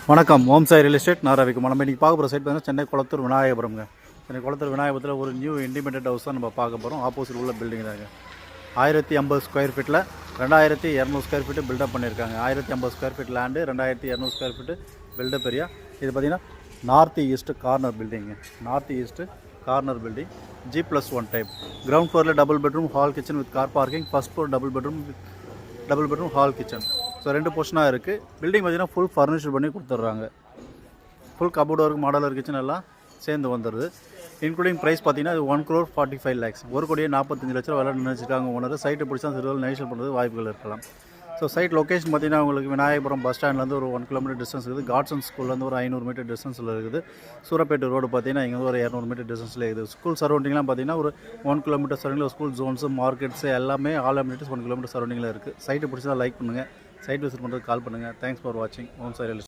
வணக்கம். ஓம் Sai real estate நான் ரவிக்குமார். நம்ம இன்றைக்கி பார்க்க போகிற சைட் பார்த்தீங்கன்னா சென்னை குளத்தூர் விநாயகபுரம்ங்க. சென்னை குளத்தூர் விநாயகபுரத்தில் ஒரு நியூ இண்டிபெண்டன்ட் ஹவுஸ் தான் நம்ம பார்க்க போகிறோம். ஆப்போசிட் உள்ள பில்டிங் தாங்க. 1050 ஸ்கொயர் ஃபீட்டில் 2200 ஸ்கொயர் ஃபீட்டு பில்டப் பண்ணியிருக்காங்க. 1050 square feet land, 2200 square feet built up area. இது பார்த்திங்கன்னா north east corner building. North east corner building, G+1 type. Ground ஃப்ளோரில் double bedroom hall kitchen with car parking. First floor double bedroom hall kitchen. So 2 போர்ஷனாக இருக்குது. Building பார்த்திங்கன்னா full furniture பண்ணி கொடுத்துட்றாங்க. Full cupboard work, modular kitchen எல்லாம் சேர்ந்து வந்துடுது. Including price பார்த்தீங்கன்னா இது 1,45 lakhs, 1,45 லட்சம் விலை நினைச்சிருக்காங்க ஓனர். சைட்டு பிடிச்சா சிறுவல் நெகோஷியேட் பண்ணுறது வாய்ப்புகள் இருக்கலாம். ஸோ சைட் லொக்கேஷன் பார்த்தீங்கன்னா உங்களுக்கு விநாயகபுரம் பஸ் ஸ்டாண்ட்லேருந்து ஒரு 1 கிலோமீட்டர் டிஸ்டன்ஸ் இருக்குது. காட்சன் ஸ்கூல்லேருந்து ஒரு 500 மீட்டர் டிஸ்டன்ஸில் இருக்குது. சூரப்பேட்டு ரோடு பார்த்தீங்கன்னா இங்கே ஒரு 200 மீட்டர் டிஸ்டன்ஸில் இருக்குது. ஸ்கூல் சரௌண்டிங்லாம் பார்த்தீங்கன்னா ஒரு 1 கிலோமீட்டர் சரௌண்டிங்கில் ஸ்கூல் ஜோன்ஸு, மார்க்கெட்ஸு எல்லாமே ஆல் அம்யூனிட்டிஸ் 1 கிலோமீட்டர் சரௌண்டிங்கில் இருக்குது. சைட்டு பிடிச்சா லைக் பண்ணுங்கள். சைட் விசிட் பண்ணுறது கால் பண்ணுங்கள். தேங்க்ஸ் ஃபார் வாட்சிங். ஓம் சாய் ரியல் எஸ்டேட்.